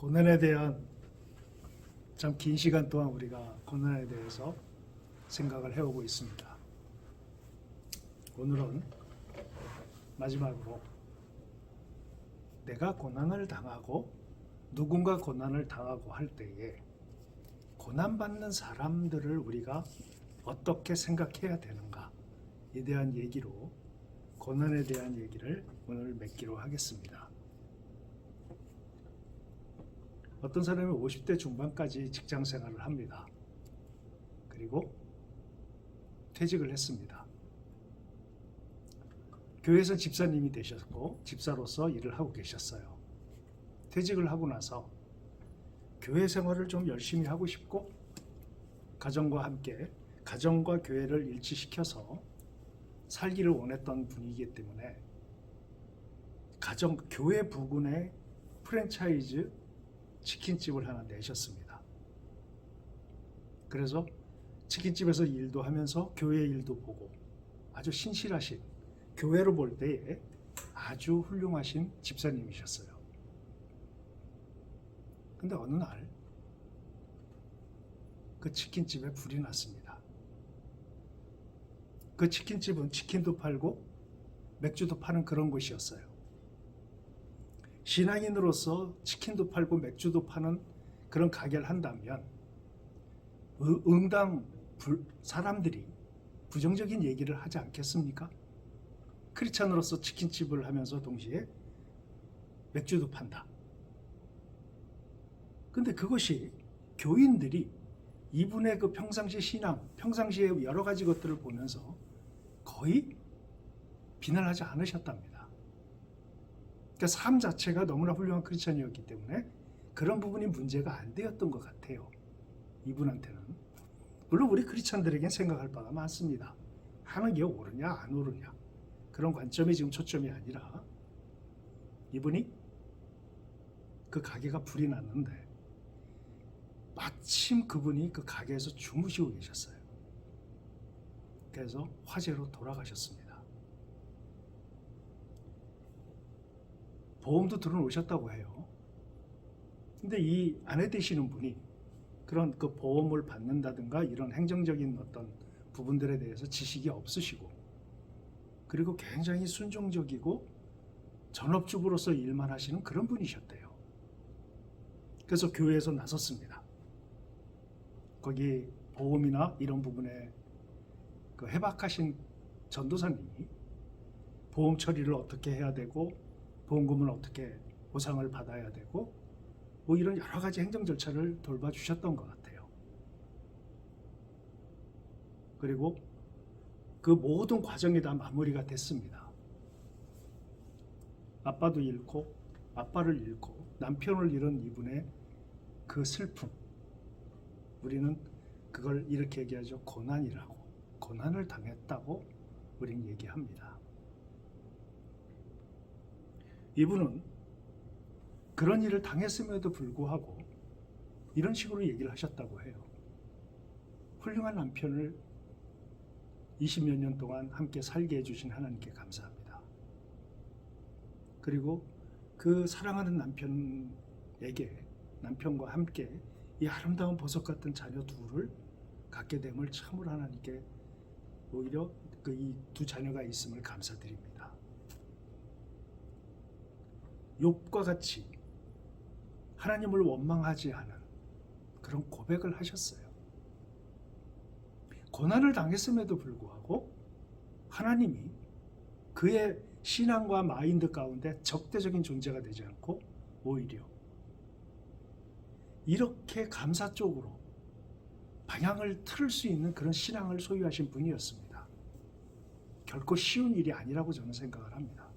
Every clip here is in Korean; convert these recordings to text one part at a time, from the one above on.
고난에 대한 참 긴 시간 동안 우리가 고난에 대해서 생각을 해오고 있습니다. 오늘은 마지막으로 내가 고난을 당하고 누군가 고난을 당하고 할 때에 고난받는 사람들을 우리가 어떻게 생각해야 되는가에 대한 얘기로 고난에 대한 얘기를 오늘 맺기로 하겠습니다. 어떤 사람이 50대 중반까지 직장 생활을 합니다. 그리고 퇴직을 했습니다. 교회에서 집사님이 되셨고 집사로서 일을 하고 계셨어요. 퇴직을 하고 나서 교회 생활을 좀 열심히 하고 싶고 가정과 함께 가정과 교회를 일치시켜서 살기를 원했던 분이기 때문에 교회 부근에 프랜차이즈 치킨집을 하나 내셨습니다. 그래서 치킨집에서 일도 하면서 교회 일도 보고 아주 신실하신, 교회로 볼 때에 아주 훌륭하신 집사님이셨어요. 근데 어느 날 그 치킨집에 불이 났습니다. 그 치킨집은 치킨도 팔고 맥주도 파는 그런 곳이었어요. 신앙인으로서 치킨도 팔고 맥주도 파는 그런 가게를 한다면 응당 사람들이 부정적인 얘기를 하지 않겠습니까? 크리스찬으로서 치킨집을 하면서 동시에 맥주도 판다. 근데 그것이 교인들이 이분의 그 평상시 신앙, 평상시에 여러 가지 것들을 보면서 거의 비난하지 않으셨답니다. 그러니까 삶 자체가 너무나 훌륭한 크리스찬이었기 때문에 그런 부분이 문제가 안 되었던 것 같아요. 이분한테는. 물론 우리 크리스찬들에겐 생각할 바가 많습니다. 하는 게 옳으냐 안 옳으냐 그런 관점이 지금 초점이 아니라 이분이 그 가게가 불이 났는데 마침 그분이 그 가게에서 주무시고 계셨어요. 그래서 화재로 돌아가셨습니다. 보험도 들어놓으셨다고 해요. 근데 이 아내 되시는 분이 그런 그 보험을 받는다든가 이런 행정적인 어떤 부분들에 대해서 지식이 없으시고 그리고 굉장히 순종적이고 전업주부로서 일만 하시는 그런 분이셨대요. 그래서 교회에서 나섰습니다. 거기 보험이나 이런 부분에 그 해박하신 전도사님이 보험 처리를 어떻게 해야 되고 보험금은 어떻게 보상을 받아야 되고 뭐 이런 여러 가지 행정 절차를 돌봐주셨던 것 같아요. 그리고 그 모든 과정이 다 마무리가 됐습니다. 아빠도 잃고 아빠를 잃고 남편을 잃은 이분의 그 슬픔, 우리는 그걸 이렇게 얘기하죠. 고난이라고. 고난을 당했다고 우리는 얘기합니다. 이분은 그런 일을 당했음에도 불구하고 이런 식으로 얘기를 하셨다고 해요. 훌륭한 남편을 20몇 년 동안 함께 살게 해주신 하나님께 감사합니다. 그리고 그 사랑하는 남편과 함께 이 아름다운 보석 같은 자녀 둘을 갖게 됨을 참으로 하나님께 오히려 이 두 자녀가 있음을 감사드립니다. 욥과 같이 하나님을 원망하지 않은 그런 고백을 하셨어요. 고난을 당했음에도 불구하고 하나님이 그의 신앙과 마인드 가운데 적대적인 존재가 되지 않고 오히려 이렇게 감사 쪽으로 방향을 틀을 수 있는 그런 신앙을 소유하신 분이었습니다. 결코 쉬운 일이 아니라고 저는 생각을 합니다.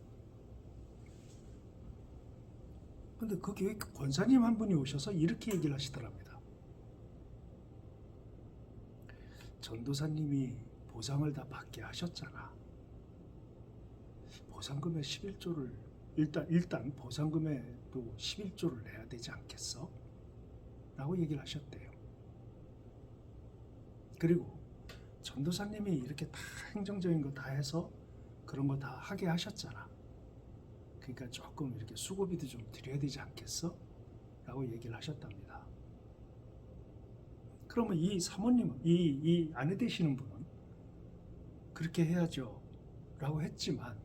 근데 그 교회 권사님 한 분이 오셔서 이렇게 얘기를 하시더랍니다. 전도사님이 보상을 다 받게 하셨잖아. 보상금의 11조를 일단 보상금에도 11조를 내야 되지 않겠어? 라고 얘기를 하셨대요. 그리고 전도사님이 이렇게 다 행정적인 거 다 해서 그런 거 다 하게 하셨잖아. 그러니까 조금 이렇게 수고비도 좀 드려야 되지 않겠어? 라고 얘기를 하셨답니다. 그러면 이 사모님은, 이 아내 되시는 분은 그렇게 해야죠 라고 했지만,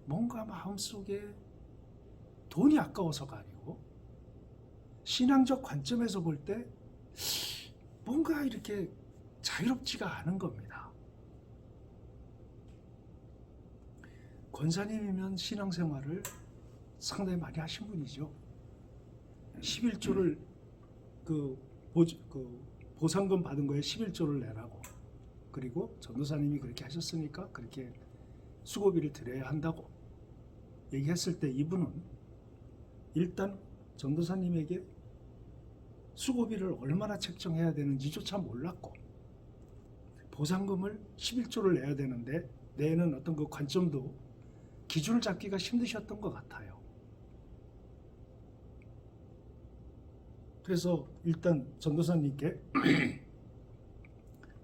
뭔가 마음속에 돈이 아까워서가 아니고 신앙적 관점에서 볼 때 뭔가 이렇게 자유롭지가 않은 겁니다. 권사님이면 신앙생활을 상당히 많이 하신 분이죠. 11조를 보상금 받은 거에 11조를 내라고, 그리고 전도사님이 그렇게 하셨으니까 그렇게 수고비를 드려야 한다고 얘기했을 때, 이분은 일단 전도사님에게 수고비를 얼마나 책정해야 되는지조차 몰랐고, 보상금을 11조를 내야 되는데 내는 어떤 그 관점도 기준을 잡기가 힘드셨던 것 같아요. 그래서 일단 전도사님께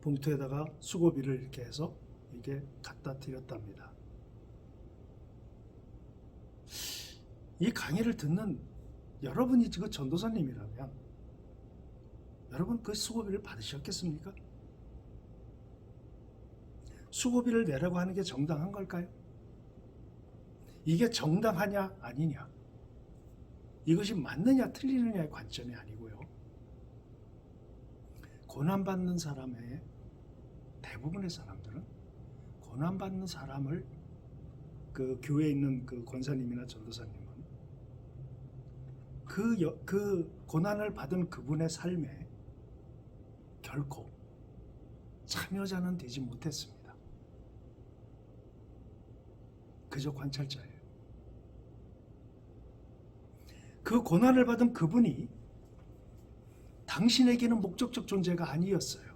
봉투에다가 수고비를 이렇게 해서 이게 갖다 드렸답니다. 이 강의를 듣는 여러분이 지금 전도사님이라면 여러분 그 수고비를 받으셨겠습니까? 수고비를 내라고 하는 게 정당한 걸까요? 이게 정당하냐 아니냐, 이것이 맞느냐 틀리느냐의 관점이 아니고요, 고난받는 사람의 대부분의 사람들은 고난받는 사람을, 그 교회에 있는 그 권사님이나 전도사님은 그 고난을 받은 그분의 삶에 결코 참여자는 되지 못했습니다. 그저 관찰자예요. 그 고난을 받은 그분이 당신에게는 목적적 존재가 아니었어요.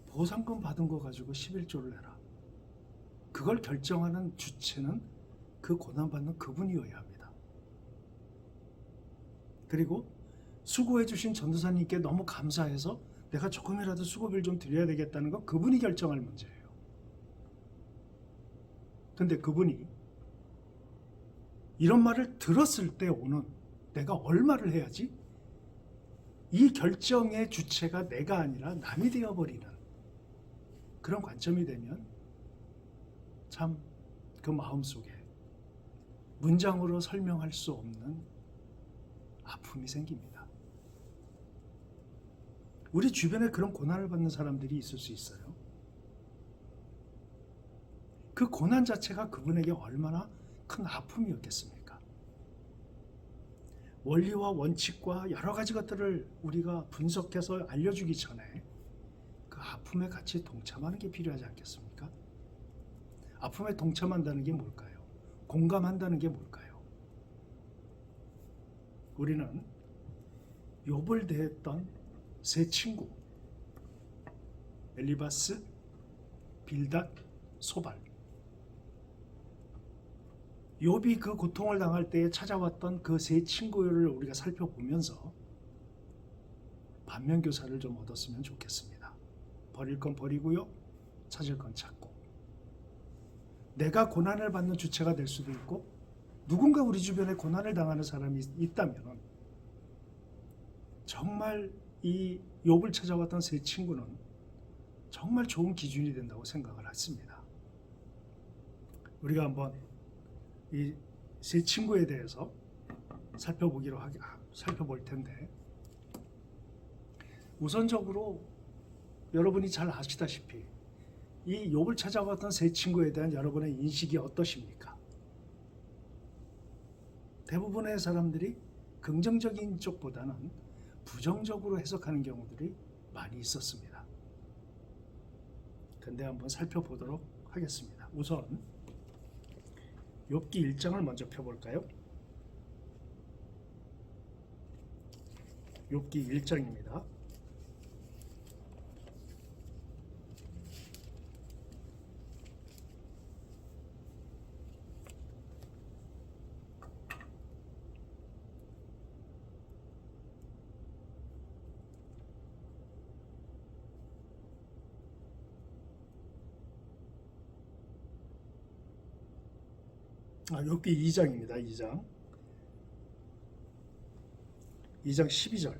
보상금 받은 거 가지고 11조를 내라. 그걸 결정하는 주체는 그 고난받는 그분이어야 합니다. 그리고 수고해 주신 전도사님께 너무 감사해서 내가 조금이라도 수고비를 좀 드려야 되겠다는 건 그분이 결정할 문제예요. 근데 그분이 이런 말을 들었을 때 오는, 내가 얼마를 해야지? 이 결정의 주체가 내가 아니라 남이 되어버리는 그런 관점이 되면 참 그 마음속에 문장으로 설명할 수 없는 아픔이 생깁니다. 우리 주변에 그런 고난을 받는 사람들이 있을 수 있어요. 그 고난 자체가 그분에게 얼마나 큰 아픔이었겠습니까? 원리와 원칙과 여러 가지 것들을 우리가 분석해서 알려주기 전에 그 아픔에 같이 동참하는 게 필요하지 않겠습니까? 아픔에 동참한다는 게 뭘까요? 공감한다는 게 뭘까요? 우리는 욥을 대했던 세 친구, 엘리바스, 빌닷, 소발, 욥이 그 고통을 당할 때에 찾아왔던 그 세 친구를 우리가 살펴보면서 반면교사를 좀 얻었으면 좋겠습니다. 버릴 건 버리고요, 찾을 건 찾고. 내가 고난을 받는 주체가 될 수도 있고, 누군가 우리 주변에 고난을 당하는 사람이 있다면 정말 이 욥을 찾아왔던 세 친구는 정말 좋은 기준이 된다고 생각을 했습니다. 우리가 한번 이 세 친구에 대해서 살펴볼 텐데, 우선적으로 여러분이 잘 아시다시피 이 욥을 찾아왔던 세 친구에 대한 여러분의 인식이 어떠십니까? 대부분의 사람들이 긍정적인 쪽보다는 부정적으로 해석하는 경우들이 많이 있었습니다. 근데 한번 살펴보도록 하겠습니다. 우선 욥기 1장을 먼저 펴볼까요? 욥기 1장입니다. 욥기 2장입니다. 2장 12절.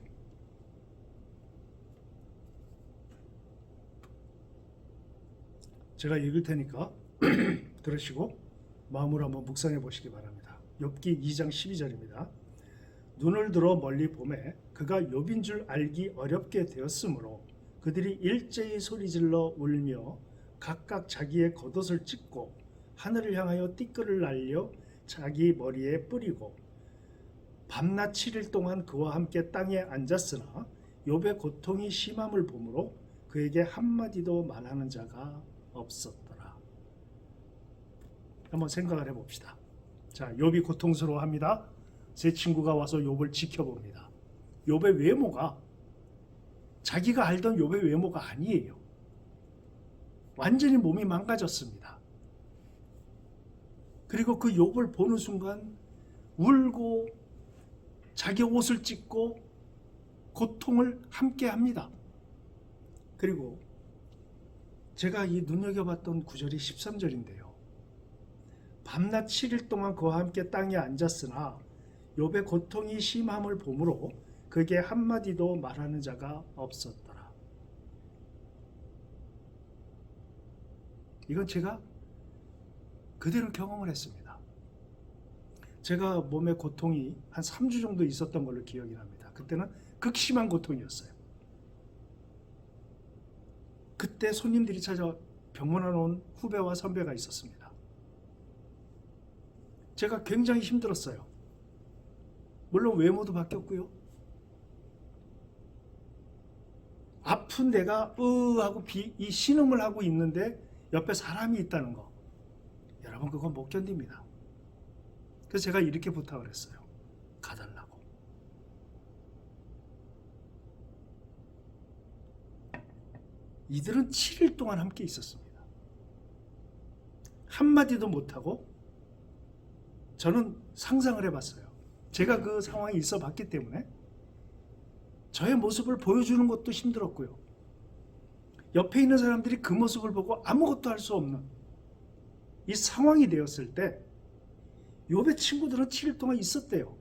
제가 읽을 테니까 들으시고 마음으로 한번 묵상해 보시기 바랍니다. 욥기 2장 12절입니다. 눈을 들어 멀리 보매 그가 욥인 줄 알기 어렵게 되었으므로 그들이 일제히 소리질러 울며 각각 자기의 겉옷을 찢고 하늘을 향하여 띠끌을 날려 자기 머리에 뿌리고 밤낮 7일 동안 그와 함께 땅에 앉았으나 욥의 고통이 심함을 보므로 그에게 한마디도 말하는 자가 없었더라. 한번 생각을 해봅시다. 자, 욥이 고통스러워합니다. 세 친구가 와서 욥을 지켜봅니다. 욥의 외모가 자기가 알던 욥의 외모가 아니에요. 완전히 몸이 망가졌습니다. 그리고 그 욥을 보는 순간 울고 자기 옷을 찢고 고통을 함께 합니다. 그리고 제가 이 눈여겨봤던 구절이 13절인데요. 밤낮 7일 동안 그와 함께 땅에 앉았으나 욥의 고통이 심함을 보므로 그에게 한마디도 말하는 자가 없었더라. 이건 제가 그대로 경험을 했습니다. 제가 몸에 고통이 한 3주 정도 있었던 걸로 기억이 납니다. 그때는 극심한 고통이었어요. 그때 손님들이 찾아 병원에 온 후배와 선배가 있었습니다. 제가 굉장히 힘들었어요. 물론 외모도 바뀌었고요. 아픈 내가 하고 이 신음을 하고 있는데 옆에 사람이 있다는 거. 여러분 그건 못 견딥니다. 그래서 제가 이렇게 부탁을 했어요. 가달라고. 이들은 7일 동안 함께 있었습니다. 한마디도 못하고 저는 상상을 해봤어요. 제가 그 상황에 있어 봤기 때문에 저의 모습을 보여주는 것도 힘들었고요. 옆에 있는 사람들이 그 모습을 보고 아무것도 할 수 없는 이 상황이 되었을 때 욥의 친구들은 7일 동안 있었대요.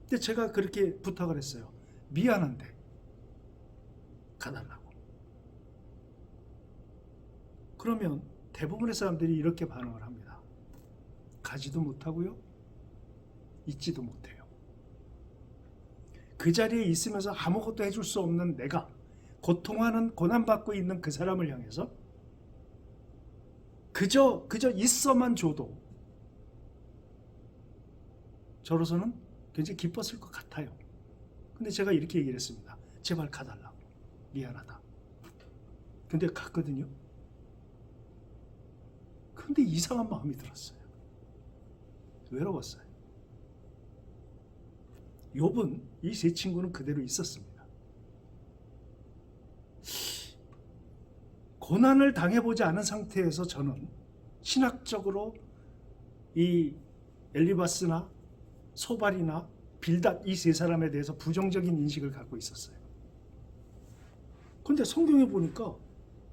근데 제가 그렇게 부탁을 했어요. 미안한데 가달라고. 그러면 대부분의 사람들이 이렇게 반응을 합니다. 가지도 못하고요. 있지도 못해요. 그 자리에 있으면서 아무것도 해줄 수 없는 내가 고통하는 고난받고 있는 그 사람을 향해서 그저 있어만 줘도 저로서는 굉장히 기뻤을 것 같아요. 근데 제가 이렇게 얘기를 했습니다. 제발 가달라고. 미안하다. 근데 갔거든요. 근데 이상한 마음이 들었어요. 외로웠어요. 욥은 이 세 친구는 그대로 있었습니다. 고난을 당해보지 않은 상태에서 저는 신학적으로 이 엘리바스나 소발이나 빌닷 이 세 사람에 대해서 부정적인 인식을 갖고 있었어요. 그런데 성경에 보니까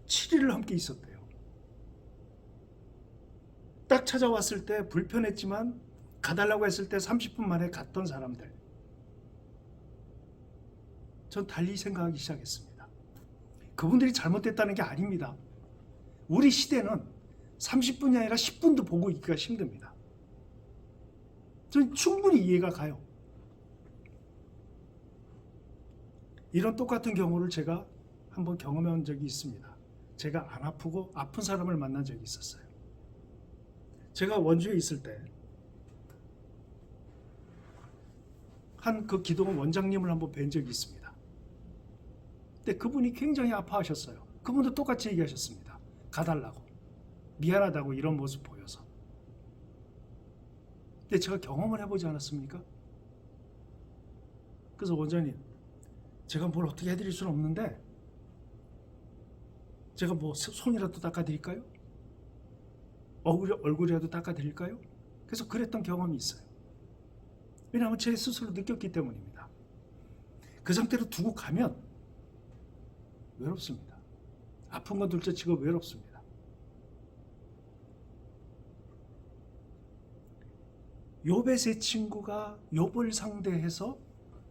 7일을 함께 있었대요. 딱 찾아왔을 때 불편했지만 가달라고 했을 때 30분 만에 갔던 사람들. 전 달리 생각하기 시작했습니다. 그분들이 잘못됐다는 게 아닙니다. 우리 시대는 30분이 아니라 10분도 보고 있기가 힘듭니다. 전 충분히 이해가 가요. 이런 똑같은 경우를 제가 한번 경험한 적이 있습니다. 제가 안 아프고 아픈 사람을 만난 적이 있었어요. 제가 원주에 있을 때 한 그 기도원 원장님을 한번 뵌 적이 있습니다. 근데 그분이 굉장히 아파하셨어요. 그분도 똑같이 얘기하셨습니다. 가달라고. 미안하다고 이런 모습 보여서. 근데 제가 경험을 해보지 않았습니까? 그래서 원장님, 제가 뭘 어떻게 해드릴 수는 없는데 제가 뭐 손이라도 닦아드릴까요? 얼굴이라도 닦아드릴까요? 그래서 그랬던 경험이 있어요. 왜냐하면 제 스스로 느꼈기 때문입니다. 그 상태로 두고 가면 외롭습니다. 아픈 건 둘째치고 외롭습니다. 욥의 세 친구가 욥을 상대해서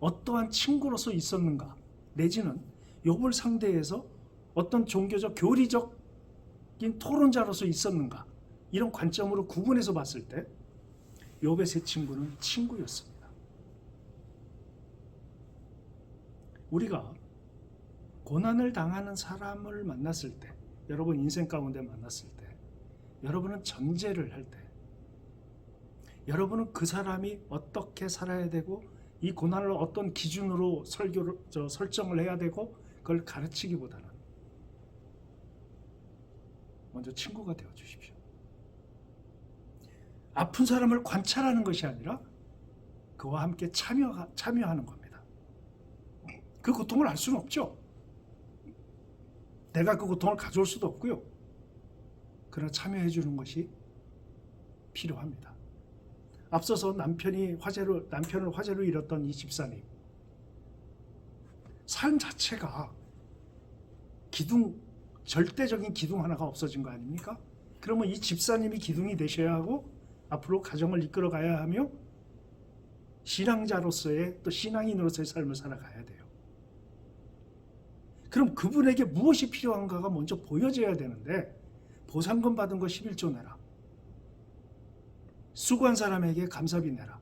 어떠한 친구로서 있었는가, 내지는 욥을 상대해서 어떤 종교적 교리적인 토론자로서 있었는가, 이런 관점으로 구분해서 봤을 때 욥의 세 친구는 친구였습니다. 우리가 고난을 당하는 사람을 만났을 때, 여러분 인생 가운데 만났을 때, 여러분은 전제를 할 때, 여러분은 그 사람이 어떻게 살아야 되고 이 고난을 어떤 기준으로 설정을 해야 되고 그걸 가르치기보다는 먼저 친구가 되어 주십시오. 아픈 사람을 관찰하는 것이 아니라 그와 함께 참여하는 겁니다. 그 고통을 알 수는 없죠. 내가 그 고통을 가져올 수도 없고요. 그러나 참여해 주는 것이 필요합니다. 앞서서 남편을 화재로 잃었던 이 집사님, 삶 자체가 절대적인 기둥 하나가 없어진 거 아닙니까? 그러면 이 집사님이 기둥이 되셔야 하고 앞으로 가정을 이끌어 가야 하며 신앙자로서의 또 신앙인으로서의 삶을 살아가야 돼요. 그럼 그분에게 무엇이 필요한가가 먼저 보여져야 되는데, 보상금 받은 거 11조 내라, 수고한 사람에게 감사비 내라,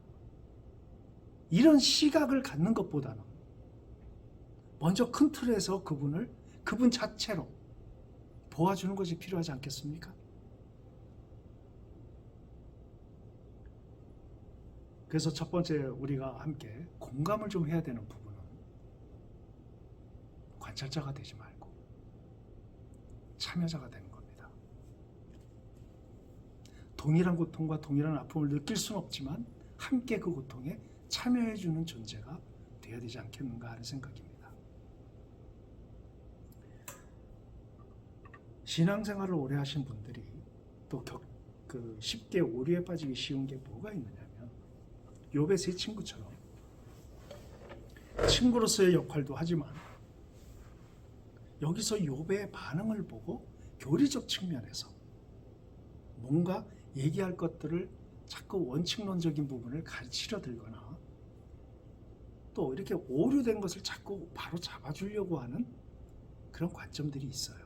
이런 시각을 갖는 것보다는 먼저 큰 틀에서 그분 자체로 도와주는 것이 필요하지 않겠습니까? 그래서 첫 번째 우리가 함께 공감을 좀 해야 되는 부분은 관찰자가 되지 말고 참여자가 되는 겁니다. 동일한 고통과 동일한 아픔을 느낄 수는 없지만 함께 그 고통에 참여해주는 존재가 되어야 되지 않겠는가 하는 생각입니다. 신앙생활을 오래 하신 분들이 또 쉽게 오류에 빠지기 쉬운 게 뭐가 있느냐면, 욥의 세 친구처럼 친구로서의 역할도 하지만 여기서 욥의 반응을 보고 교리적 측면에서 뭔가 얘기할 것들을 자꾸 원칙론적인 부분을 가르치려 들거나 또 이렇게 오류된 것을 자꾸 바로 잡아주려고 하는 그런 관점들이 있어요.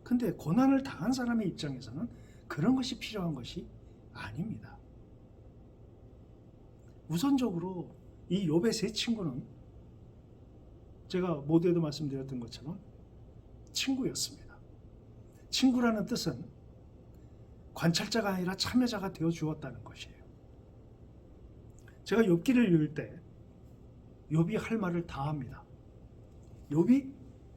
근데 고난을 당한 사람의 입장에서는 그런 것이 필요한 것이 아닙니다. 우선적으로 이 욥의 세 친구는 제가 모두에도 말씀드렸던 것처럼 친구였습니다. 친구라는 뜻은 관찰자가 아니라 참여자가 되어 주었다는 것이에요. 제가 욥기를 읽을 때 욥이 할 말을 다 합니다. 욥이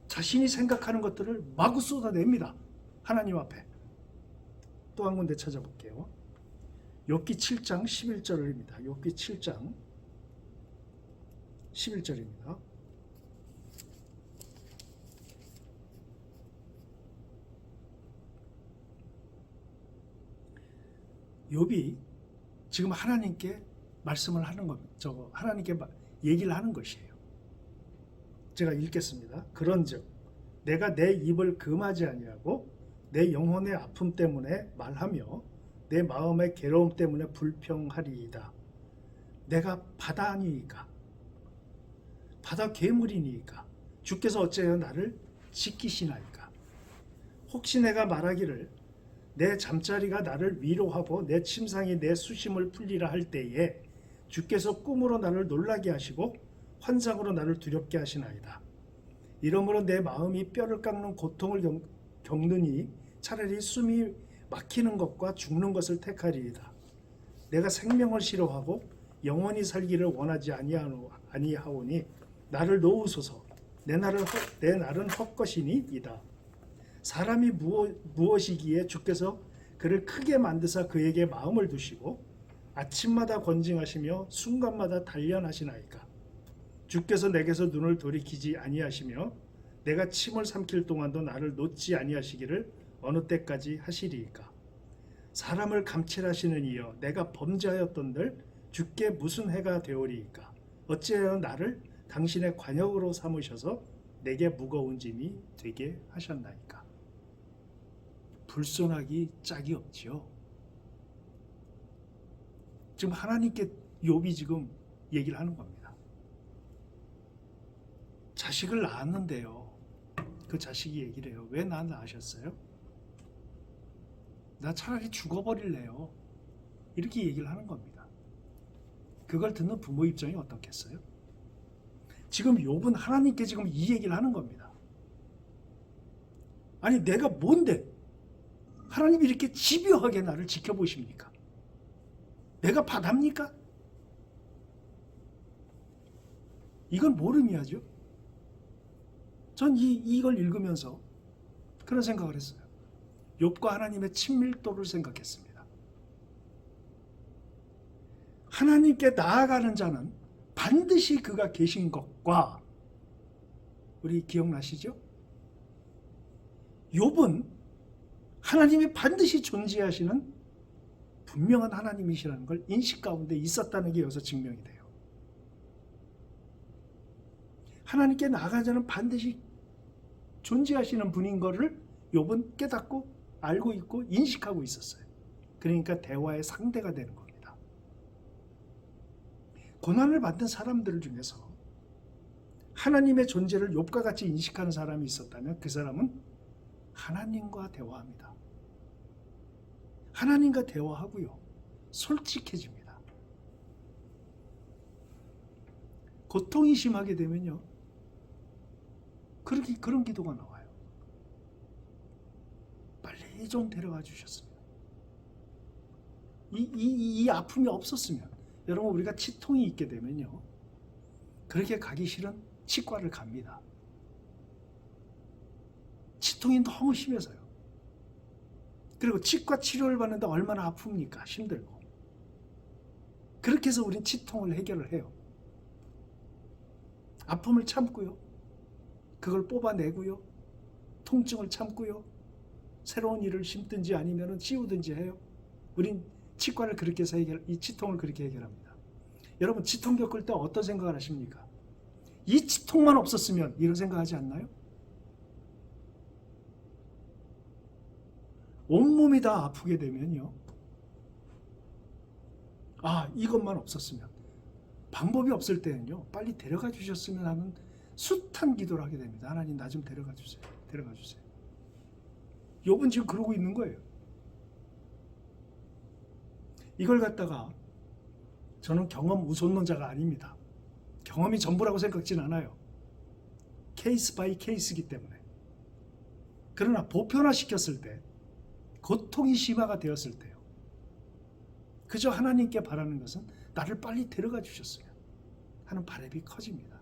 자신이 생각하는 것들을 마구 쏟아냅니다. 하나님 앞에. 또 한 군데 찾아볼게요. 욥기 7장 11절입니다. 욥기 7장 11절입니다. 욥이 지금 하나님께 말씀을 하는 겁니다. 하나님께 얘기를 하는 것이에요. 제가 읽겠습니다. 그런즉 내가 내 입을 금하지 아니하고 내 영혼의 아픔 때문에 말하며 내 마음의 괴로움 때문에 불평하리이다. 내가 바다 아니이까, 바다 괴물이니이까, 주께서 어찌하여 나를 지키시나이까. 혹시 내가 말하기를 내 잠자리가 나를 위로하고 내 침상이 내 수심을 풀리라 할 때에 주께서 꿈으로 나를 놀라게 하시고 환상으로 나를 두렵게 하시나이다. 이러므로 내 마음이 뼈를 깎는 고통을 겪느니 차라리 숨이 막히는 것과 죽는 것을 택하리이다. 내가 생명을 싫어하고 영원히 살기를 원하지 아니하오니 나를 놓으소서. 내 날은 헛것이니이다. 사람이 무엇이기에 주께서 그를 크게 만드사 그에게 마음을 두시고 아침마다 권징하시며 순간마다 단련하시나이까. 주께서 내게서 눈을 돌이키지 아니하시며 내가 침을 삼킬 동안도 나를 놓지 아니하시기를 어느 때까지 하시리이까. 사람을 감찰하시는 이여 내가 범죄하였던들 주께 무슨 해가 되오리이까. 어찌하여 나를 당신의 관역으로 삼으셔서 내게 무거운 짐이 되게 하셨나이까. 불손하기 짝이 없지요. 지금 하나님께 욥이 지금 얘기를 하는 겁니다. 자식을 낳았는데요. 그 자식이 얘기를 해요. 왜 나 낳으셨어요? 나 차라리 죽어버릴래요. 이렇게 얘기를 하는 겁니다. 그걸 듣는 부모 입장이 어떻겠어요? 지금 욥은 하나님께 지금 이 얘기를 하는 겁니다. 아니 내가 뭔데 하나님이 이렇게 집요하게 나를 지켜보십니까? 내가 바답니까? 이건 뭘 의미하죠? 전 이걸 읽으면서 그런 생각을 했어요. 욥과 하나님의 친밀도를 생각했습니다. 하나님께 나아가는 자는 반드시 그가 계신 것과, 우리 기억나시죠? 욥은 하나님이 반드시 존재하시는 분명한 하나님이시라는 걸 인식 가운데 있었다는 게 여기서 증명이 돼요. 하나님께 나아가는 자는 반드시 존재하시는 분인 것을 욥은 깨닫고 알고 있고 인식하고 있었어요. 그러니까 대화의 상대가 되는 겁니다. 고난을 받는 사람들 중에서 하나님의 존재를 욥과 같이 인식하는 사람이 있었다면 그 사람은 하나님과 대화합니다. 하나님과 대화하고요. 솔직해집니다. 고통이 심하게 되면요. 그런 기도가 나와요. 빨리 좀 데려가 주셨으면. 이 아픔이 없었으면, 여러분 우리가 치통이 있게 되면요. 그렇게 가기 싫은 치과를 갑니다. 치통이 너무 심해서요. 그리고 치과 치료를 받는데 얼마나 아픕니까? 힘들고. 그렇게 해서 우린 치통을 해결을 해요. 아픔을 참고요. 그걸 뽑아내고요. 통증을 참고요. 새로운 일을 심든지 아니면 씌우든지 해요. 우린 치과를 그렇게 해서 이 치통을 그렇게 해결합니다. 여러분 치통 겪을 때 어떤 생각을 하십니까? 이 치통만 없었으면 이런 생각하지 않나요? 온몸이 다 아프게 되면요. 이것만 없었으면. 방법이 없을 때는요. 빨리 데려가 주셨으면 하는 숱한 기도를 하게 됩니다. 하나님 나 좀 데려가 주세요. 데려가 주세요. 욥은 지금 그러고 있는 거예요. 이걸 갖다가 저는 경험 우선론자가 아닙니다. 경험이 전부라고 생각진 않아요. 케이스 바이 케이스이기 때문에. 그러나 보편화시켰을 때, 고통이 심화가 되었을 때요. 그저 하나님께 바라는 것은 나를 빨리 데려가 주셨으면 하는 바람이 커집니다.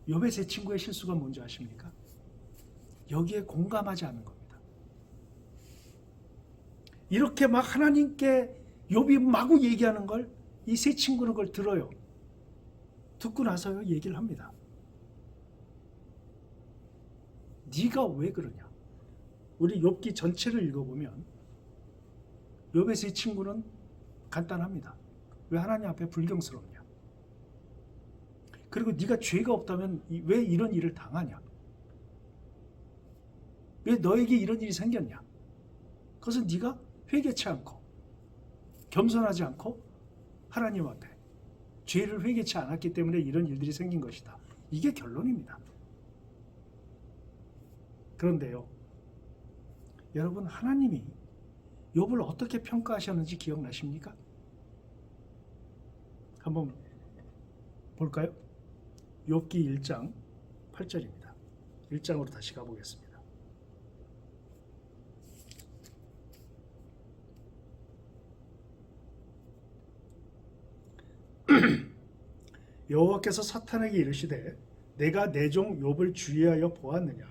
욥의 세 친구의 실수가 뭔지 아십니까? 여기에 공감하지 않는 겁니다. 이렇게 막 하나님께 욥이 마구 얘기하는 걸 이 세 친구는 그걸 들어요. 듣고 나서요 얘기를 합니다. 네가 왜 그러냐? 우리 욥기 전체를 읽어보면 욥의 세 친구는 간단합니다. 왜 하나님 앞에 불경스럽냐? 그리고 네가 죄가 없다면 왜 이런 일을 당하냐? 왜 너에게 이런 일이 생겼냐? 그것은 네가 회개치 않고 겸손하지 않고 하나님 앞에 죄를 회개치 않았기 때문에 이런 일들이 생긴 것이다. 이게 결론입니다. 그런데요. 여러분 하나님이 욥을 어떻게 평가하셨는지 기억나십니까? 한번 볼까요? 욥기 1장 8절입니다. 1장으로 다시 가보겠습니다. 여호와께서 사탄에게 이르시되 내가 내 종 욥을 주의하여 보았느냐?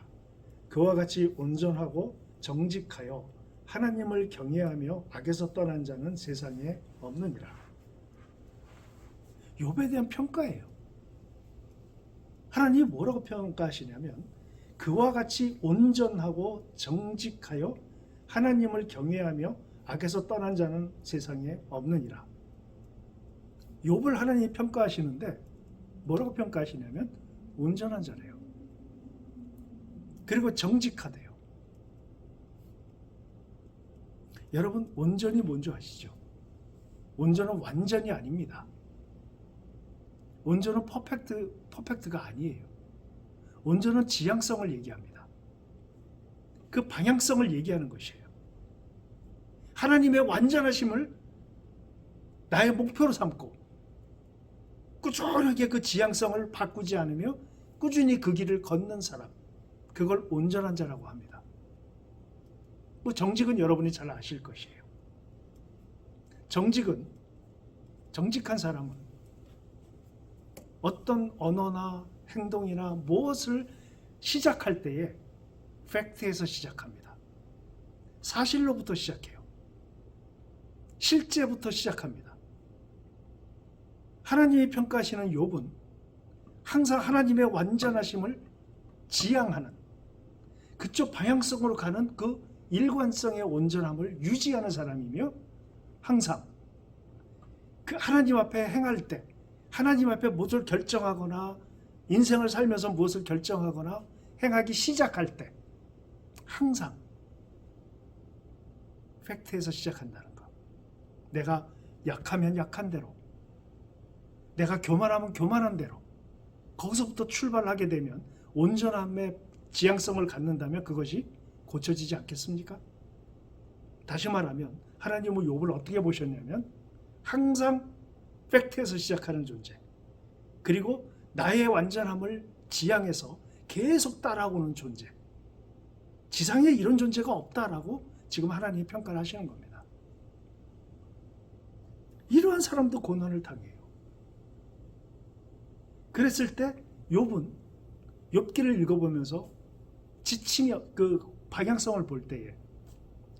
그와 같이 온전하고 정직하여 하나님을 경외하며 악에서 떠난 자는 세상에 없느니라. 욥에 대한 평가예요. 하나님이 뭐라고 평가하시냐면 그와 같이 온전하고 정직하여 하나님을 경외하며 악에서 떠난 자는 세상에 없느니라. 욥을 하나님이 평가하시는데 뭐라고 평가하시냐면 온전한 자래요. 그리고 정직하대요. 여러분, 온전이 뭔지 아시죠? 온전은 완전이 아닙니다. 온전은 퍼펙트가 아니에요. 온전은 지향성을 얘기합니다. 그 방향성을 얘기하는 것이에요. 하나님의 완전하심을 나의 목표로 삼고 꾸준하게 그 지향성을 바꾸지 않으며 꾸준히 그 길을 걷는 사람, 그걸 온전한 자라고 합니다. 정직은 여러분이 잘 아실 것이에요. 정직한 사람은 어떤 언어나 행동이나 무엇을 시작할 때에 팩트에서 시작합니다. 사실로부터 시작해요. 실제부터 시작합니다. 하나님이 평가하시는 욥은 항상 하나님의 완전하심을 지향하는, 그쪽 방향성으로 가는 그 일관성의 온전함을 유지하는 사람이며, 항상 그 하나님 앞에 행할 때, 하나님 앞에 무엇을 결정하거나 인생을 살면서 무엇을 결정하거나 행하기 시작할 때 항상 팩트에서 시작한다는 것. 내가 약하면 약한 대로, 내가 교만하면 교만한 대로, 거기서부터 출발하게 되면 온전함의 지향성을 갖는다면 그것이 고쳐지지 않겠습니까? 다시 말하면 하나님은 욥을 어떻게 보셨냐면 항상 팩트에서 시작하는 존재, 그리고 나의 완전함을 지향해서 계속 따라오는 존재, 지상에 이런 존재가 없다라고 지금 하나님이 평가를 하시는 겁니다. 이러한 사람도 고난을 당해요. 그랬을 때 욥은 욥기를 읽어보면서 지침이 그 방향성을 볼 때에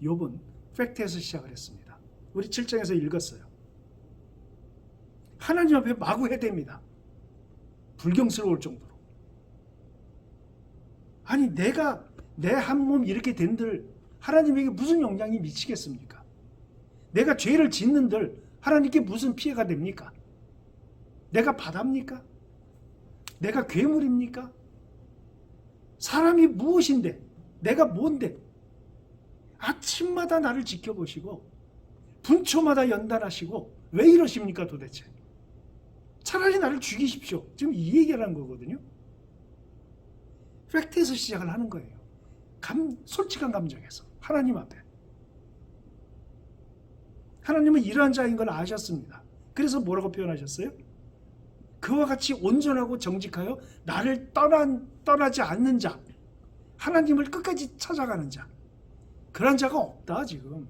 욥은 팩트에서 시작을 했습니다. 우리 7장에서 읽었어요. 하나님 앞에 마구 해댑니다. 불경스러울 정도로. 아니, 내가 내 한 몸 이렇게 된들 하나님에게 무슨 영향이 미치겠습니까? 내가 죄를 짓는들 하나님께 무슨 피해가 됩니까? 내가 바다입니까? 내가 괴물입니까? 사람이 무엇인데? 내가 뭔데? 아침마다 나를 지켜보시고 분초마다 연단하시고 왜 이러십니까 도대체? 차라리 나를 죽이십시오. 지금 이 얘기를 하는 거거든요. 팩트에서 시작을 하는 거예요. 솔직한 감정에서 하나님 앞에. 하나님은 이러한 자인 걸 아셨습니다. 그래서 뭐라고 표현하셨어요? 그와 같이 온전하고 정직하여 나를 떠나지 않는 자, 하나님을 끝까지 찾아가는 자, 그런 자가 없다. 지금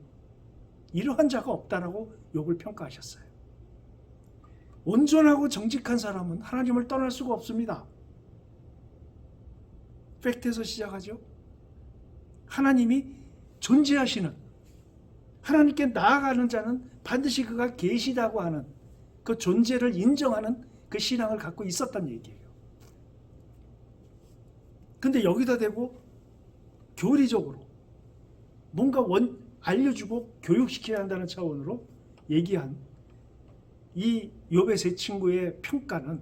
이러한 자가 없다라고 욥을 평가하셨어요. 온전하고 정직한 사람은 하나님을 떠날 수가 없습니다. 팩트에서 시작하죠. 하나님이 존재하시는, 하나님께 나아가는 자는 반드시 그가 계시다고 하는 그 존재를 인정하는 그 신앙을 갖고 있었단 얘기예요. 근데 여기다 대고 교리적으로 뭔가 알려주고 교육시켜야 한다는 차원으로 얘기한 이 욥의 세 친구의 평가는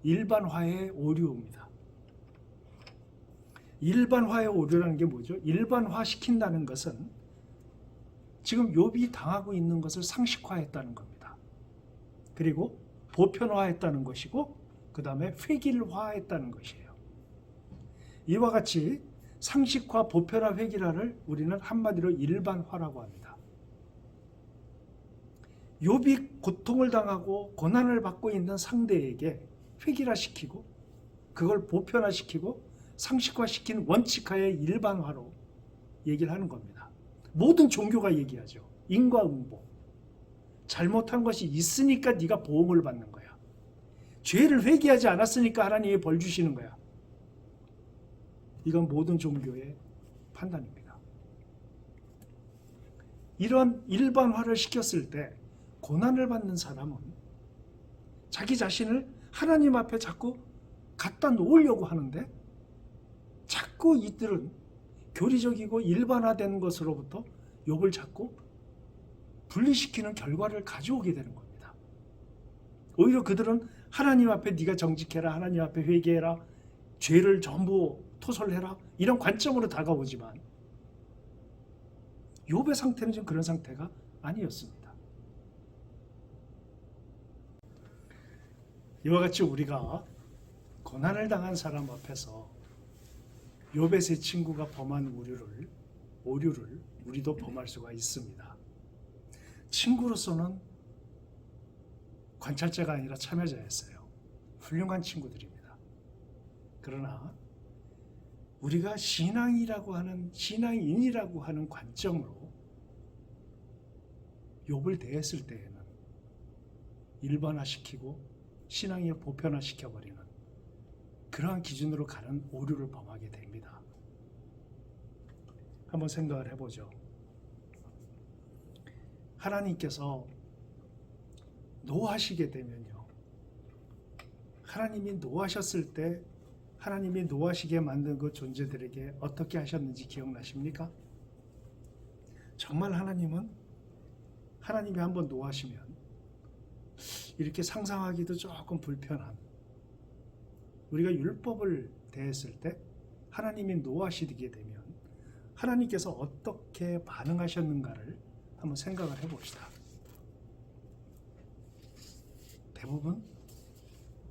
일반화의 오류입니다. 일반화의 오류라는 게 뭐죠? 일반화시킨다는 것은 지금 욥이 당하고 있는 것을 상식화했다는 겁니다. 그리고 보편화했다는 것이고 그 다음에 획일화했다는 것이에요. 이와 같이 상식화, 보편화, 획일화를 우리는 한마디로 일반화라고 합니다. 욥이 고통을 당하고 고난을 받고 있는 상대에게 획일화시키고 그걸 보편화시키고 상식화시킨 원칙화의 일반화로 얘기를 하는 겁니다. 모든 종교가 얘기하죠. 인과응보. 잘못한 것이 있으니까 네가 보응을 받는 거야. 죄를 회개하지 않았으니까 하나님이 벌 주시는 거야. 이건 모든 종교의 판단입니다. 이런 일반화를 시켰을 때 고난을 받는 사람은 자기 자신을 하나님 앞에 자꾸 갖다 놓으려고 하는데 자꾸 이들은 교리적이고 일반화된 것으로부터 욥을 자꾸 분리시키는 결과를 가져오게 되는 겁니다. 오히려 그들은 하나님 앞에 네가 정직해라, 하나님 앞에 회개해라, 죄를 전부 토설해라, 이런 관점으로 다가오지만 욥의 상태는 지금 그런 상태가 아니었습니다. 이와 같이 우리가 고난을 당한 사람 앞에서 욥의 세 친구가 범한 오류를 우리도 범할 수가 있습니다. 친구로서는 관찰자가 아니라 참여자였어요. 훌륭한 친구들입니다. 그러나 우리가 신앙인이라고 하는 관점으로 욥을 대했을 때에는 일반화시키고 신앙에 보편화시켜버리는 그러한 기준으로 가는 오류를 범하게 됩니다. 한번 생각을 해보죠. 하나님께서 노하시게 되면요, 하나님이 노하셨을 때 하나님이 노하시게 만든 그 존재들에게 어떻게 하셨는지 기억나십니까? 정말 하나님이 한번 노하시면 이렇게 상상하기도 조금 불편한, 우리가 율법을 대했을 때 하나님이 노하시게 되면 하나님께서 어떻게 반응하셨는가를 한번 생각을 해봅시다. 대부분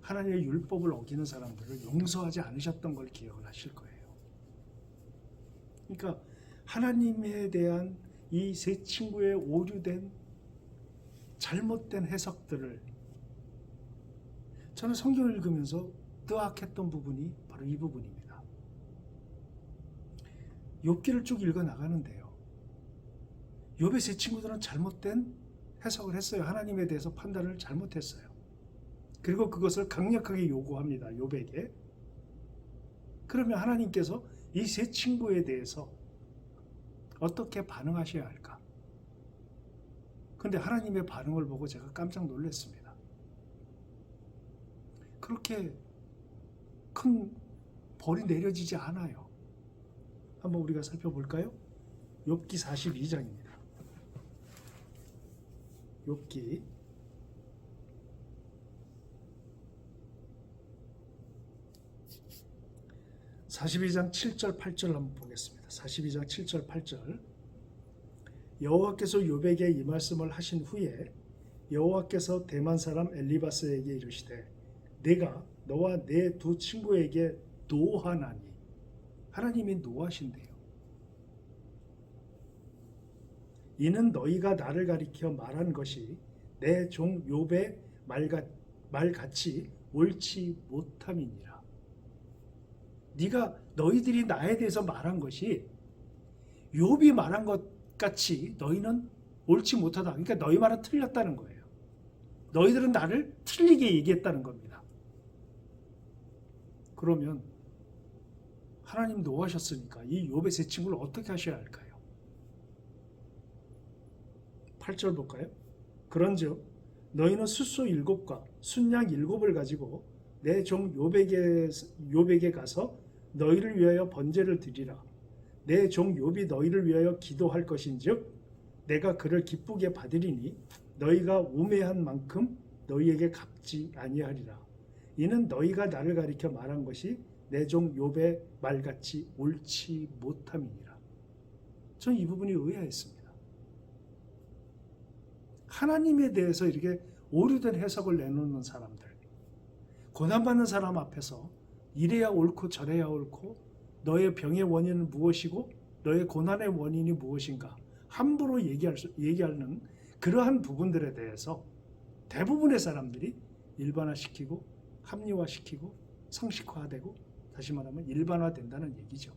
하나님의 율법을 어기는 사람들을 용서하지 않으셨던 걸 기억을 하실 거예요. 그러니까 하나님에 대한 이 세 친구의 오류된 잘못된 해석들을 저는 성경을 읽으면서 뜨악했던 부분이 바로 이 부분입니다. 욥기를 쭉 읽어 나가는데요, 욥의 세 친구들은 잘못된 해석을 했어요. 하나님에 대해서 판단을 잘못했어요. 그리고 그것을 강력하게 요구합니다. 욥에게. 그러면 하나님께서 이 세 친구에 대해서 어떻게 반응하셔야 할까? 그런데 하나님의 반응을 보고 제가 깜짝 놀랐습니다. 그렇게 큰 벌이 내려지지 않아요. 한번 우리가 살펴볼까요? 욥기 42장입니다. 욥기 42장 7절 8절 한번 보겠습니다. 42장 7절 8절. 여호와께서 욥에게 이 말씀을 하신 후에 여호와께서 대만 사람 엘리바스에게 이르시되 내가 너와 내 두 친구에게 노하나니. 하나님이 노하신대요. 이는 너희가 나를 가리켜 말한 것이 내 종 욥의 말같이 옳지 못함이니라. 너희들이 나에 대해서 말한 것이 욥이 말한 것 같이 너희는 옳지 못하다. 그러니까 너희 말은 틀렸다는 거예요. 너희들은 나를 틀리게 얘기했다는 겁니다. 그러면 하나님 노하셨으니까 이 욥의 세 친구를 어떻게 하셔야 할까요? 8절 볼까요? 그런즉 너희는 숫소 7과 순양 7을 가지고 내 종 욥에게 가서 너희를 위하여 번제를 드리라. 내 종 욥이 너희를 위하여 기도할 것인즉 내가 그를 기쁘게 받으리니 너희가 우매한 만큼 너희에게 갚지 아니하리라. 이는 너희가 나를 가리켜 말한 것이 내 종 욥의 말같이 옳지 못함이니라. 저는 이 부분이 의아했습니다. 하나님에 대해서 이렇게 오류된 해석을 내놓는 사람들, 고난받는 사람 앞에서 이래야 옳고 저래야 옳고 너의 병의 원인은 무엇이고 너의 고난의 원인이 무엇인가 함부로 얘기하는 그러한 부분들에 대해서 대부분의 사람들이 일반화시키고 합리화시키고 상식화되고, 다시 말하면 일반화된다는 얘기죠.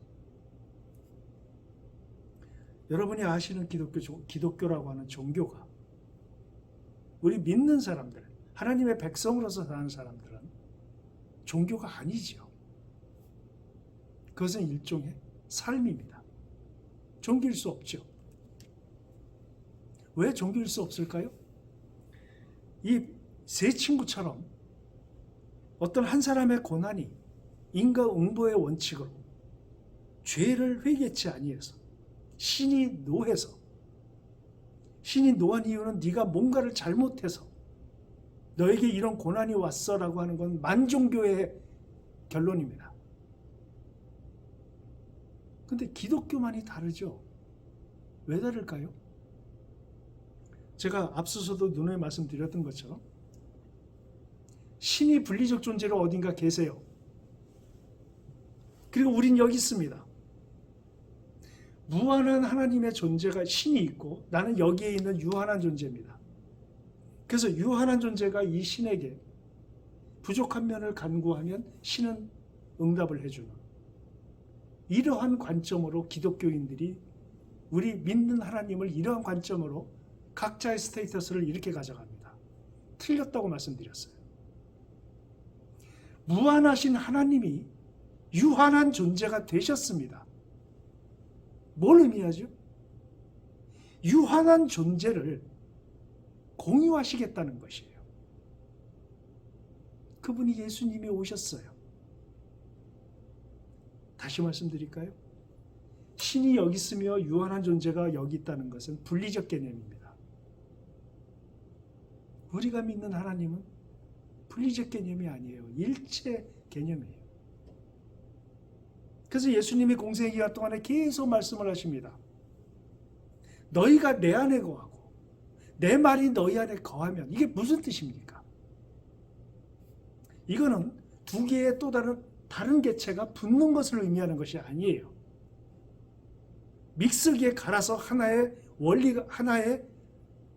여러분이 아시는 기독교라고 하는 종교가 우리 믿는 사람들, 하나님의 백성으로서 사는 사람들은 종교가 아니지요. 그것은 일종의 삶입니다. 종교일 수 없죠. 왜 종교일 수 없을까요? 이 세 친구처럼 어떤 한 사람의 고난이 인과응보의 원칙으로 죄를 회개치 아니해서 신이 노한 이유는 네가 뭔가를 잘못해서 너에게 이런 고난이 왔어라고 하는 건 만종교의 결론입니다. 근데 기독교만이 다르죠. 왜 다를까요? 제가 앞서서도 누누이 말씀드렸던 것처럼 신이 분리적 존재로 어딘가 계세요. 그리고 우린 여기 있습니다. 무한한 하나님의 존재가 신이 있고 나는 여기에 있는 유한한 존재입니다. 그래서 유한한 존재가 이 신에게 부족한 면을 간구하면 신은 응답을 해주는 이러한 관점으로 기독교인들이 우리 믿는 하나님을 이러한 관점으로 각자의 스테이터스를 이렇게 가져갑니다. 틀렸다고 말씀드렸어요. 무한하신 하나님이 유한한 존재가 되셨습니다. 뭘 의미하죠? 유한한 존재를 공유하시겠다는 것이에요. 그분이 예수님이 오셨어요. 다시 말씀드릴까요? 신이 여기 있으며 유한한 존재가 여기 있다는 것은 분리적 개념입니다. 우리가 믿는 하나님은 분리적 개념이 아니에요. 일체 개념이에요. 그래서 예수님이 공생의 기간 동안에 계속 말씀을 하십니다. 너희가 내 안에 거하고 내 말이 너희 안에 거하면 이게 무슨 뜻입니까? 이거는 두 개의 또 다른 개체가 붙는 것을 의미하는 것이 아니에요. 믹스기에 갈아서 하나의 원리가 하나의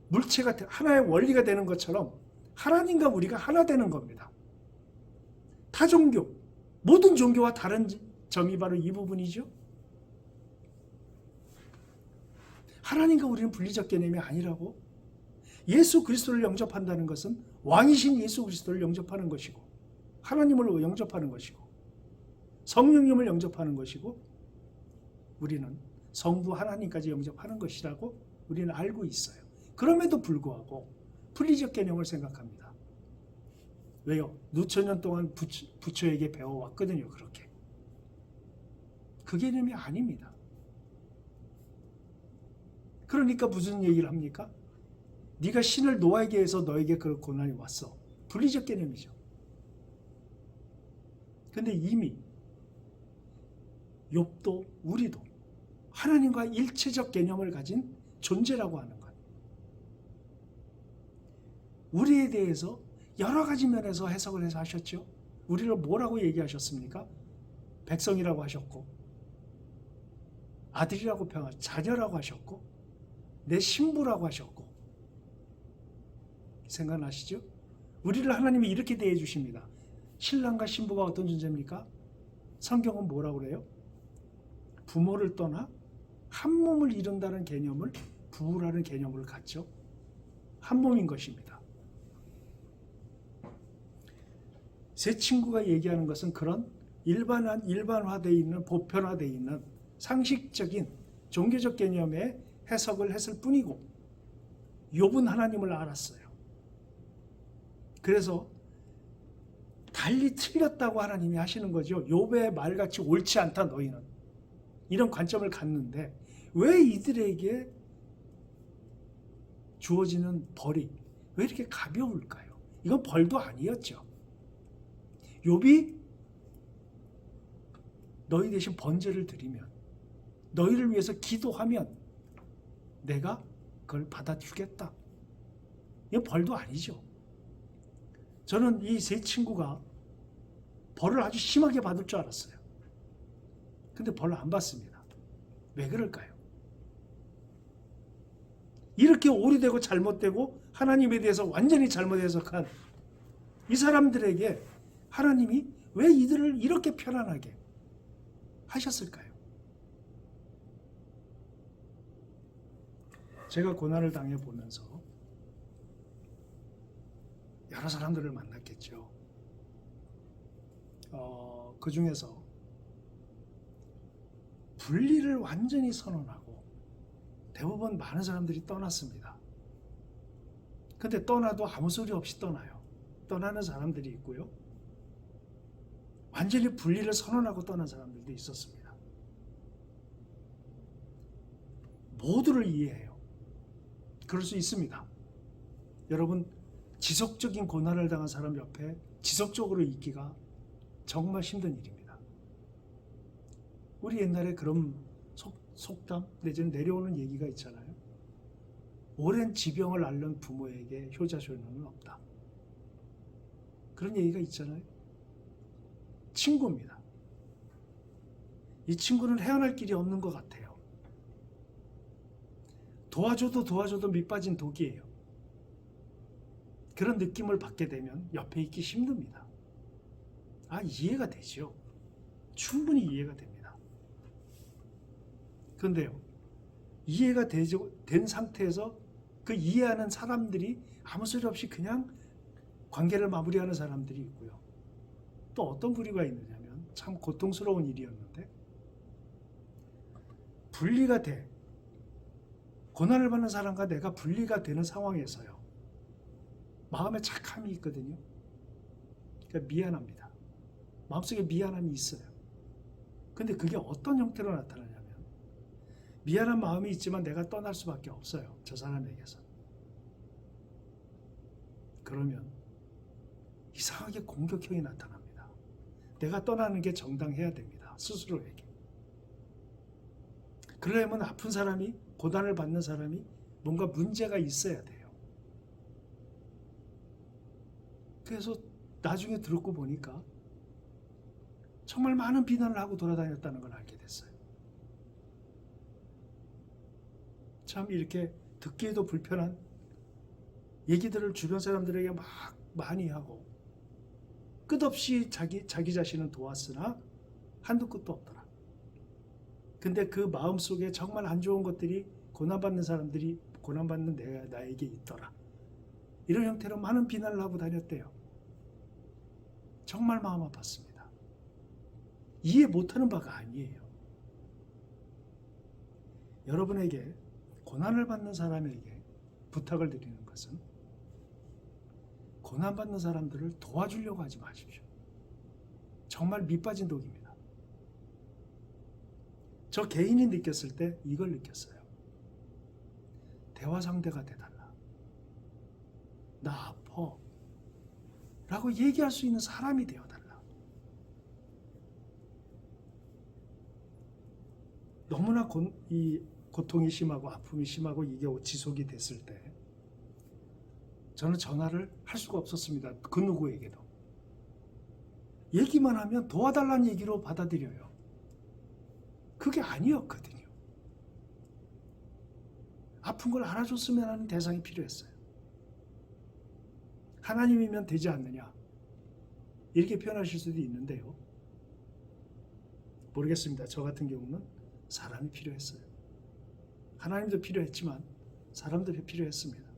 물체가 하나의 원리가 되는 것처럼 하나님과 우리가 하나 되는 겁니다. 타 종교 모든 종교와 다른 점이 바로 이 부분이죠. 하나님과 우리는 분리적 개념이 아니라고. 예수 그리스도를 영접한다는 것은 왕이신 예수 그리스도를 영접하는 것이고 하나님을 영접하는 것이고 성령님을 영접하는 것이고 우리는 성부 하나님까지 영접하는 것이라고 우리는 알고 있어요. 그럼에도 불구하고 분리적 개념을 생각합니다. 왜요? 누천년 동안 부처에게 배워왔거든요. 그렇게. 그 개념이 아닙니다. 그러니까 무슨 얘기를 합니까? 네가 신을 놓아게 해서 너에게 그 고난이 왔어. 분리적 개념이죠. 근데 이미 욥도 우리도 하나님과 일체적 개념을 가진 존재라고 하는 것. 우리에 대해서 여러 가지 면에서 해석을 해서 하셨죠. 우리를 뭐라고 얘기하셨습니까? 백성이라고 하셨고 아들이라고 평하셨고 자녀라고 하셨고 내 신부라고 하셨고 생각나시죠? 우리를 하나님이 이렇게 대해 주십니다. 신랑과 신부가 어떤 존재입니까? 성경은 뭐라고 그래요? 부모를 떠나 한 몸을 이룬다는 개념을 부부라는 개념을 갖죠. 한 몸인 것입니다. 세 친구가 얘기하는 것은 그런 일반화되어 있는 보편화되어 있는 상식적인 종교적 개념의 해석을 했을 뿐이고 욥은 하나님을 알았어요. 그래서 달리 틀렸다고 하나님이 하시는 거죠. 욥의 말같이 옳지 않다 너희는. 이런 관점을 갖는데 왜 이들에게 주어지는 벌이 왜 이렇게 가벼울까요? 이건 벌도 아니었죠. 욥이 너희 대신 번제를 드리면 너희를 위해서 기도하면 내가 그걸 받아주겠다. 이건 벌도 아니죠. 저는 이 세 친구가 벌을 아주 심하게 받을 줄 알았어요. 근데 벌을 안 받습니다. 왜 그럴까요? 이렇게 오류되고 잘못되고 하나님에 대해서 완전히 잘못 해석한 이 사람들에게 하나님이 왜 이들을 이렇게 편안하게 하셨을까요? 제가 고난을 당해보면서 여러 사람들을 만났겠죠. 그 중에서 분리를 완전히 선언하고 대부분 많은 사람들이 떠났습니다. 근데 떠나도 아무 소리 없이 떠나요. 떠나는 사람들이 있고요. 완전히 분리를 선언하고 떠난 사람들도 있었습니다. 모두를 이해해요. 그럴 수 있습니다. 여러분 지속적인 고난을 당한 사람 옆에 지속적으로 있기가 정말 힘든 일입니다. 우리 옛날에 그런 속담 내지는 내려오는 얘기가 있잖아요. 오랜 지병을 앓는 부모에게 효자손은 없다. 그런 얘기가 있잖아요. 친구입니다. 이 친구는 헤어날 길이 없는 것 같아요. 도와줘도 밑 빠진 독이에요. 그런 느낌을 받게 되면 옆에 있기 힘듭니다. 이해가 되죠. 충분히 이해가 됩니다. 그런데요, 이해가 된 상태에서 그 이해하는 사람들이 아무 소리 없이 그냥 관계를 마무리하는 사람들이 있고요. 또 어떤 부류가 있느냐면 참 고통스러운 일이었는데, 분리가 돼. 고난을 받는 사람과 내가 분리가 되는 상황에서요, 마음에 착함이 있거든요. 그러니까 미안합니다. 마음속에 미안함이 있어요. 근데 그게 어떤 형태로 나타나냐면, 미안한 마음이 있지만 내가 떠날 수밖에 없어요. 저 사람에게서. 그러면 이상하게 공격형이 나타납니다. 내가 떠나는 게 정당해야 됩니다. 스스로에게. 그러려면 아픈 사람이, 고난을 받는 사람이 뭔가 문제가 있어야 돼요. 그래서 나중에 듣고 보니까 정말 많은 비난을 하고 돌아다녔다는 걸 알게 됐어요. 참 이렇게 듣기에도 불편한 얘기들을 주변 사람들에게 막 많이 하고 끝없이 자기 자신은 도왔으나 한도 끝도 없더라. 근데 그 마음속에 정말 안 좋은 것들이, 고난받는 사람들이, 고난받는 나에게 있더라. 이런 형태로 많은 비난을 하고 다녔대요. 정말 마음 아팠습니다. 이해 못하는 바가 아니에요. 여러분에게, 고난을 받는 사람에게 부탁을 드리는 것은, 고난받는 사람들을 도와주려고 하지 마십시오. 정말 밑빠진 독입니다. 저 개인이 느꼈을 때 이걸 느꼈어요. 대화 상대가 돼달라. 나 아파. 라고 얘기할 수 있는 사람이 되어달라. 너무나 이 고통이 심하고 아픔이 심하고 이게 지속이 됐을 때 저는 전화를 할 수가 없었습니다. 그 누구에게도. 얘기만 하면 도와달라는 얘기로 받아들여요. 그게 아니었거든요. 아픈 걸 알아줬으면 하는 대상이 필요했어요. 하나님이면 되지 않느냐, 이렇게 표현하실 수도 있는데요. 모르겠습니다. 저 같은 경우는 사람이 필요했어요. 하나님도 필요했지만 사람도 필요했습니다.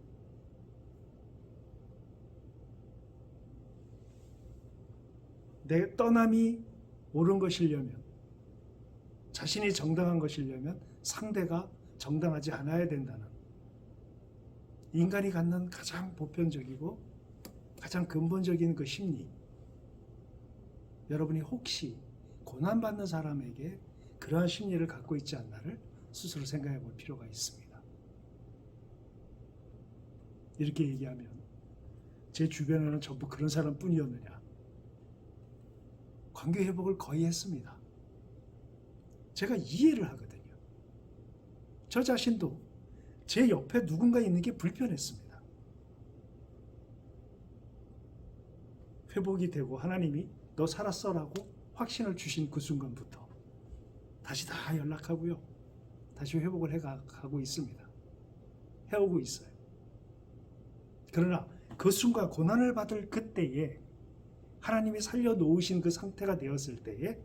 내 떠남이 옳은 것이려면, 자신이 정당한 것이려면 상대가 정당하지 않아야 된다는, 인간이 갖는 가장 보편적이고 가장 근본적인 그 심리, 여러분이 혹시 고난받는 사람에게 그러한 심리를 갖고 있지 않나를 스스로 생각해 볼 필요가 있습니다. 이렇게 얘기하면 제 주변에는 전부 그런 사람뿐이었느냐? 관계 회복을 거의 했습니다. 제가 이해를 하거든요. 저 자신도 제 옆에 누군가 있는 게 불편했습니다. 회복이 되고 하나님이 너 살았어라고 확신을 주신 그 순간부터 다시 다 연락하고요. 다시 회복을 해가고 있습니다. 해오고 있어요. 그러나 그 순간 고난을 받을 그때에 하나님이 살려놓으신 그 상태가 되었을 때에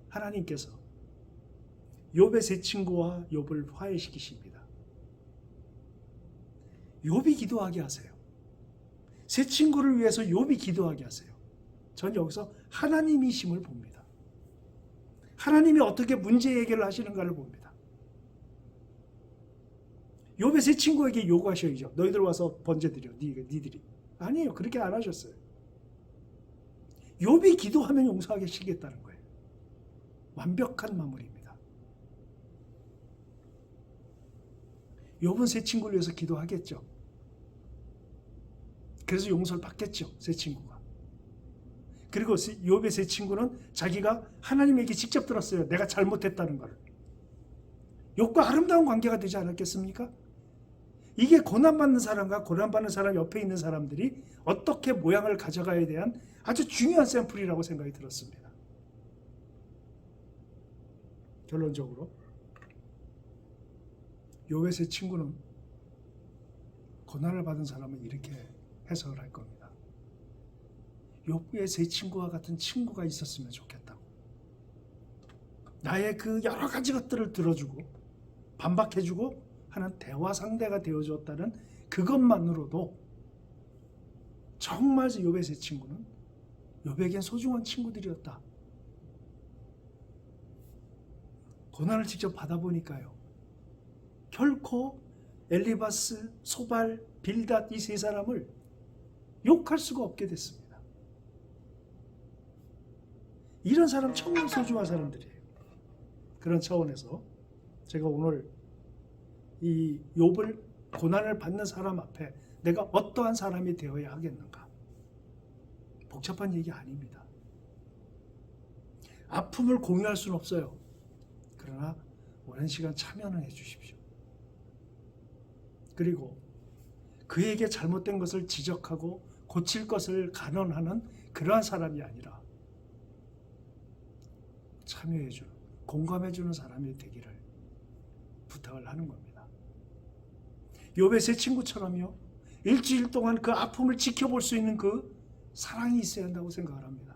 하나님께서 욥의 세 친구와 욥을 화해시키십니다. 욥이 기도하게 하세요. 세 친구를 위해서 욥이 기도하게 하세요. 전 여기서 하나님이심을 봅니다. 하나님이 어떻게 문제 해결을 하시는가를 봅니다. 욥의 세 친구에게 요구하셔야죠. 너희들 와서 번제드려. 니들이. 아니에요. 그렇게 안 하셨어요. 욥이 기도하면 용서하시겠다는 거예요. 완벽한 마무리입니다. 욥은 세 친구를 위해서 기도하겠죠. 그래서 용서를 받겠죠. 세 친구가. 그리고 욥의 세 친구는 자기가 하나님에게 직접 들었어요. 내가 잘못했다는 걸. 욥과 아름다운 관계가 되지 않았겠습니까? 이게 고난받는 사람과 고난받는 사람 옆에 있는 사람들이 어떻게 모양을 가져가야 대한 아주 중요한 샘플이라고 생각이 들었습니다. 결론적으로 욥의 세 친구는 고난을 받은 사람은 이렇게 해석을 할 겁니다. 욥의 세 친구와 같은 친구가 있었으면 좋겠다고. 나의 그 여러 가지 것들을 들어주고 반박해주고 하는 대화 상대가 되어줬다는 그것만으로도 정말 욥의 세 친구는 욥에겐 소중한 친구들이었다. 고난을 직접 받아보니까요, 결코 엘리바스, 소발, 빌닷 이 세 사람을 욕할 수가 없게 됐습니다. 이런 사람 정말 소중한 사람들이에요. 그런 차원에서 제가 오늘 이 욥을 고난을 받는 사람 앞에 내가 어떠한 사람이 되어야 하겠는가? 복잡한 얘기 아닙니다. 아픔을 공유할 수는 없어요. 그러나 오랜 시간 참여는 해주십시오. 그리고 그에게 잘못된 것을 지적하고 고칠 것을 간언하는 그러한 사람이 아니라 참여해주는, 공감해주는 사람이 되기를 부탁을 하는 겁니다. 욥의 세 친구처럼요, 일주일 동안 그 아픔을 지켜볼 수 있는 그 사랑이 있어야 한다고 생각을 합니다.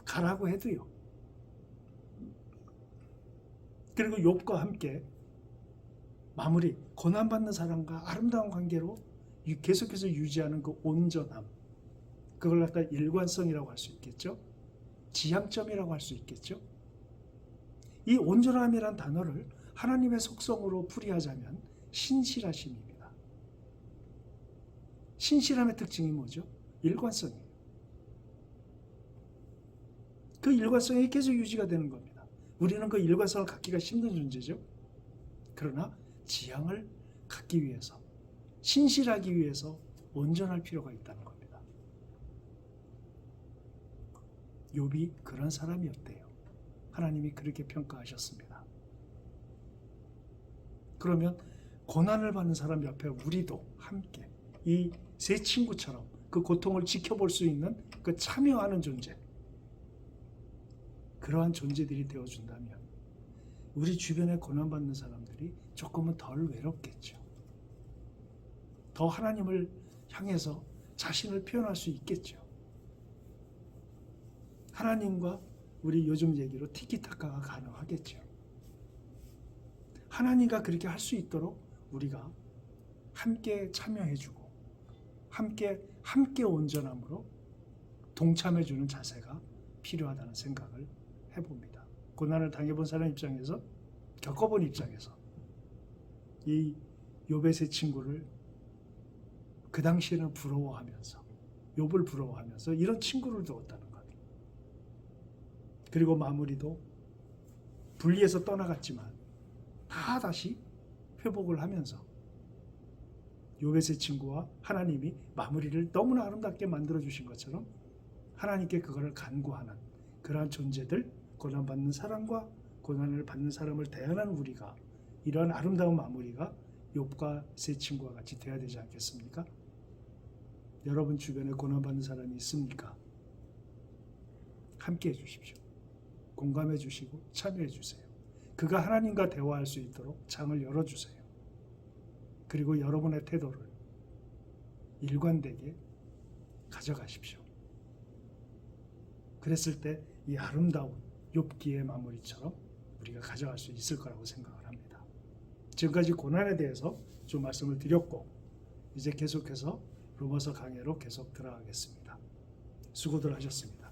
가라고 해도요. 그리고 욥과 함께 마무리, 고난받는 사람과 아름다운 관계로 계속해서 유지하는 그 온전함, 그걸 갖다 일관성이라고 할 수 있겠죠. 지향점이라고 할 수 있겠죠. 이 온전함이란 단어를 하나님의 속성으로 풀이하자면 신실하심입니다. 신실함의 특징이 뭐죠? 일관성이에요. 그 일관성이 계속 유지가 되는 겁니다. 우리는 그 일관성을 갖기가 힘든 존재죠. 그러나 지향을 갖기 위해서, 신실하기 위해서 온전할 필요가 있다는 겁니다. 욥이 그런 사람이었대요. 하나님이 그렇게 평가하셨습니다. 그러면 고난을 받는 사람 옆에 우리도 함께 이 세 친구처럼 그 고통을 지켜볼 수 있는 그 참여하는 존재, 그러한 존재들이 되어준다면 우리 주변에 고난받는 사람들이 조금은 덜 외롭겠죠. 더 하나님을 향해서 자신을 표현할 수 있겠죠. 하나님과 우리 요즘 얘기로 티키타카가 가능하겠죠. 하나님과 그렇게 할 수 있도록 우리가 함께 참여해주고 함께 온전함으로 동참해주는 자세가 필요하다는 생각을 해봅니다. 고난을 당해본 사람 입장에서, 겪어본 입장에서 이 욥의 세 친구를 그 당시에는 부러워하면서, 욥을 부러워하면서 이런 친구를 두었다는 것. 그리고 마무리도 분리해서 떠나갔지만 다 다시 회복을 하면서 욥의 세 친구와 하나님이 마무리를 너무나 아름답게 만들어주신 것처럼 하나님께 그거를 간구하는 그러한 존재들, 고난받는 사람과 고난을 받는 사람을 대하는 우리가 이러한 아름다운 마무리가 욥과 세 친구와 같이 되어야 되지 않겠습니까? 여러분 주변에 고난받는 사람이 있습니까? 함께 해주십시오. 공감해 주시고 참여해 주세요. 그가 하나님과 대화할 수 있도록 장을 열어주세요. 그리고 여러분의 태도를 일관되게 가져가십시오. 그랬을 때 이 아름다운 욥기의 마무리처럼 우리가 가져갈 수 있을 거라고 생각을 합니다. 지금까지 고난에 대해서 좀 말씀을 드렸고 이제 계속해서 로마서 강해로 계속 들어가겠습니다. 수고들 하셨습니다.